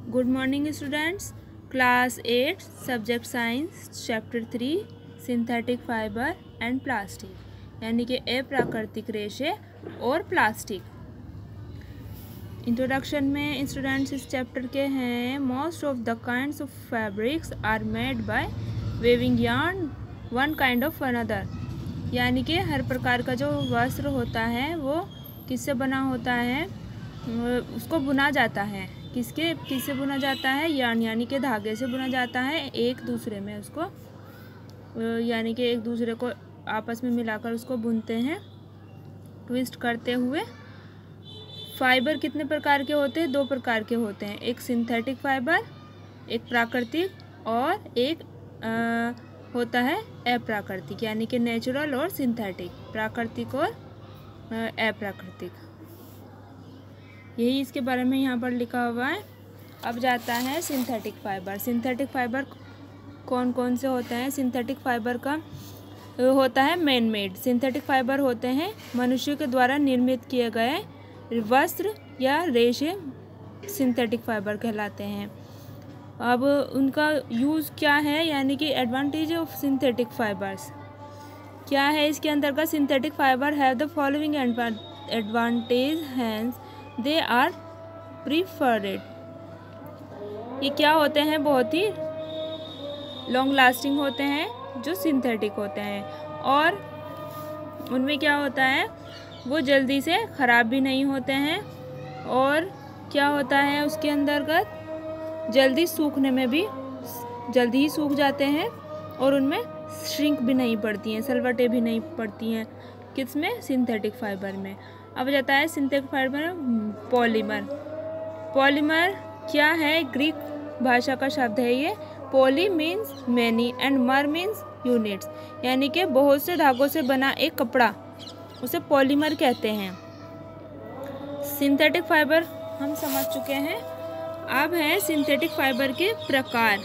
Good morning students. Class 8 subject science chapter 3 synthetic fibre and plastic यानी कि अप्राकृतिक रेशे और प्लास्टिक। इंट्रोडक्शन में स्टूडेंट्स इस चैप्टर के हैं most of the kinds of fabrics are made by weaving yarn one kind of another, यानी कि हर प्रकार का जो वस्त्र होता है वो किससे बना होता है, उसको बुना जाता है। किससे बुना जाता है? यार्न यानी कि धागे से बुना जाता है एक दूसरे में उसको, यानी कि एक दूसरे को आपस में मिलाकर उसको बुनते हैं ट्विस्ट करते हुए। फाइबर कितने प्रकार के होते हैं? 2 प्रकार के होते हैं, एक सिंथेटिक फाइबर, एक प्राकृतिक, और एक होता है अप्राकृतिक यानी कि नेचुरल और सिंथेटिक, प्राकृतिक और अप्राकृतिक। यही इसके बारे में यहाँ पर लिखा हुआ है। अब जाता है सिंथेटिक फाइबर। सिंथेटिक फाइबर कौन कौन से होते हैं? सिंथेटिक फाइबर का होता है मैन मेड। सिंथेटिक फाइबर होते हैं मनुष्य के द्वारा निर्मित किए गए वस्त्र या रेशे सिंथेटिक फाइबर कहलाते हैं। अब उनका यूज़ क्या है, यानी कि एडवांटेज ऑफ सिंथेटिक फाइबर्स क्या है इसके अंदर का? Synthetic fibre have the following advantage hence they are preferred. ये क्या होते हैं? बहुत ही लॉन्ग लास्टिंग होते हैं जो सिंथेटिक होते हैं, और उनमें क्या होता है वो जल्दी से ख़राब भी नहीं होते हैं, और क्या होता है उसके अंतर्गत जल्दी सूखने में भी जल्दी ही सूख जाते हैं, और उनमें श्रिंक भी नहीं पड़ती हैं, सलवटें भी नहीं पड़ती हैं। किसमें? सिंथेटिक फाइबर में। अब जाता है सिंथेटिक फाइबर पॉलीमर। पॉलीमर क्या है? ग्रीक भाषा का शब्द है ये। पॉली मीन्स मैनी एंड मर मीन्स यूनिट्स, यानी कि बहुत से धागों से बना एक कपड़ा, उसे पॉलीमर कहते हैं। सिंथेटिक फाइबर हम समझ चुके हैं। अब है सिंथेटिक फाइबर के प्रकार।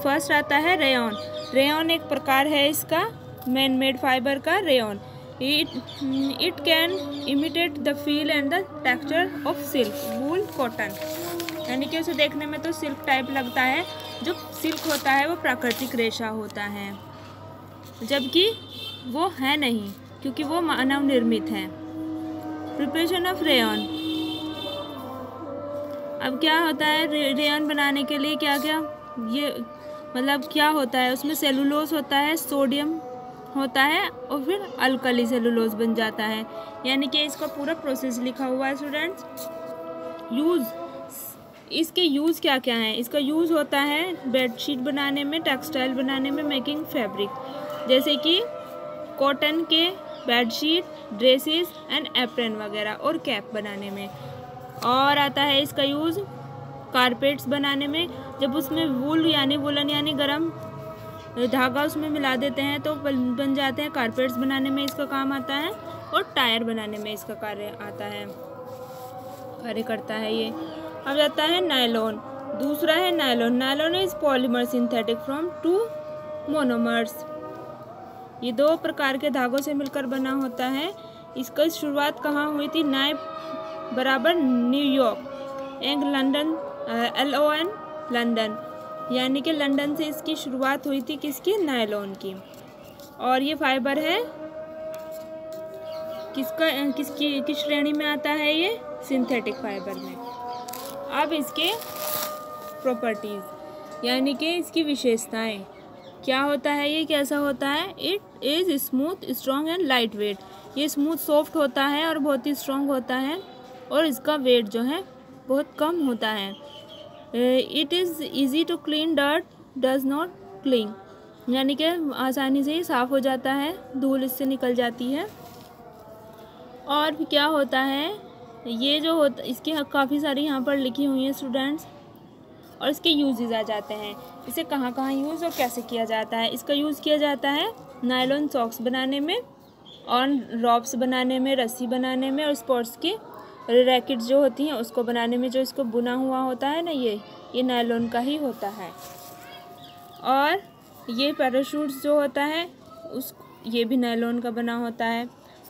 फर्स्ट आता है रेयॉन। रेयॉन एक प्रकार है इसका मैन मेड फाइबर का। Rayon it can imitate the feel and the texture of silk, wool, cotton, यानी कि उसे देखने में तो सिल्क टाइप लगता है। जो सिल्क होता है वो प्राकृतिक रेशा होता है, जबकि वो है नहीं, क्योंकि वो मानव निर्मित है। Preparation of rayon. अब क्या होता है रेयॉन बनाने के लिए? क्या क्या ये मतलब क्या होता है उसमें? सेलुलोज होता है, सोडियम होता है, और फिर अल्कली सेलुलोज बन जाता है, यानी कि इसका पूरा प्रोसेस लिखा हुआ है स्टूडेंट्स। यूज़, इसके यूज़ क्या क्या हैं? इसका यूज़ होता है बेडशीट बनाने में, टेक्सटाइल बनाने में, मेकिंग फैब्रिक, जैसे कि कॉटन के बेडशीट, ड्रेसेस एंड एप्रन वगैरह, और कैप बनाने में। और आता है इसका यूज़ कारपेट्स बनाने में, जब उसमें वूल यानी वुलन यानी गरम धागा उसमें मिला देते हैं तो बन जाते हैं। कारपेट्स बनाने में इसका काम आता है, और टायर बनाने में इसका कार्य करता है ये। अब जाता है नायलॉन। दूसरा है nylon. Nylon is polymer synthetic from 2 monomers. ये 2 प्रकार के धागों से मिलकर बना होता है। इसका शुरुआत कहाँ हुई थी? नाय बराबर New York and London, LON London, यानी कि लंदन से इसकी शुरुआत हुई थी। किसकी? नायलॉन की। और ये फाइबर है किस श्रेणी में आता है ये? सिंथेटिक फाइबर में। अब इसके प्रॉपर्टीज यानी कि इसकी विशेषताएं क्या होता है? ये कैसा होता है? It is smooth, strong and light weight. ये स्मूथ, सॉफ्ट होता है और बहुत ही स्ट्रॉन्ग होता है, और इसका वेट जो है बहुत कम होता है। It is easy to clean, dirt does not cling, यानी कि आसानी से ही साफ़ हो जाता है, धूल इससे निकल जाती है। और भी क्या होता है? ये जो होता इसकी काफ़ी सारी यहाँ पर लिखी हुई हैं स्टूडेंट्स, और इसके यूजेस आ जाते हैं। इसे कहाँ कहाँ यूज़ और कैसे किया जाता है? इसका यूज़ किया जाता है नायलॉन सॉक्स बनाने में, और रॉप्स बनाने में, रस्सी बनाने में, और स्पोर्ट्स की रैकेट्स जो होती हैं उसको बनाने में। जो इसको बुना हुआ होता है ना, ये नायलॉन का ही होता है। और ये पैराशूट्स जो होता है ये भी नायलॉन का बना होता है।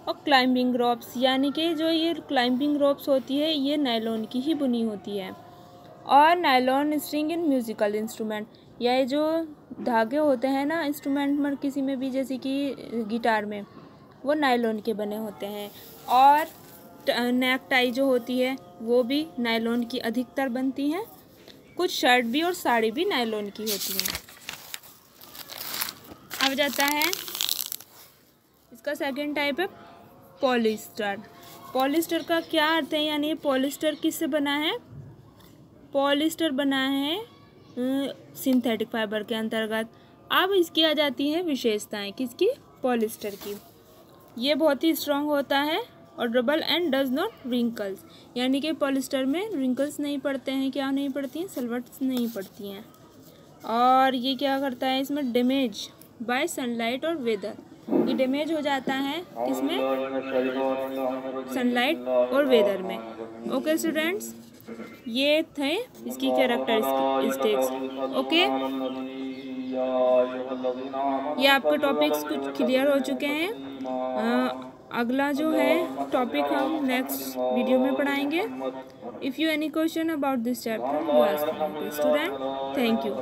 और क्लाइंबिंग रॉप्स, यानी कि जो ये क्लाइंबिंग रॉप्स होती है ये नायलॉन की ही बुनी होती है। और nylon string in musical instrument, यह जो धागे होते हैं ना इंस्ट्रूमेंट में किसी में भी, जैसे कि गिटार में, वो नायलॉन के बने होते हैं। और नेक टाई जो होती है वो भी नायलॉन की अधिकतर बनती हैं। कुछ शर्ट भी और साड़ी भी नायलॉन की होती हैं। अब जाता है इसका सेकंड टाइप है पॉलिस्टर। पॉलिस्टर का क्या अर्थ है, यानी पॉलिस्टर किससे बना है? पॉलिस्टर बना है सिंथेटिक फाइबर के अंतर्गत। अब इसकी आ जाती है विशेषताएं, किसकी? पॉलिस्टर की। ये बहुत ही स्ट्रांग होता है और double and does not wrinkles, यानी कि पॉलिस्टर में रिंकल्स नहीं पड़ते हैं। क्या नहीं पड़ती हैं? सलवट्स नहीं पड़ती हैं। और ये क्या करता है, इसमें डैमेज बाय सनलाइट और वेदर, ये डैमेज हो जाता है किसमें? सनलाइट और वेदर में। ओके स्टूडेंट्स, ये थे इसकी कैरेक्टरिस्टिक्स। ओके, ये आपके टॉपिक्स कुछ क्लियर हो चुके हैं। अगला जो है टॉपिक हम नेक्स्ट वीडियो में पढ़ाएंगे। If you any question about this chapter you ask me. Student, thank you.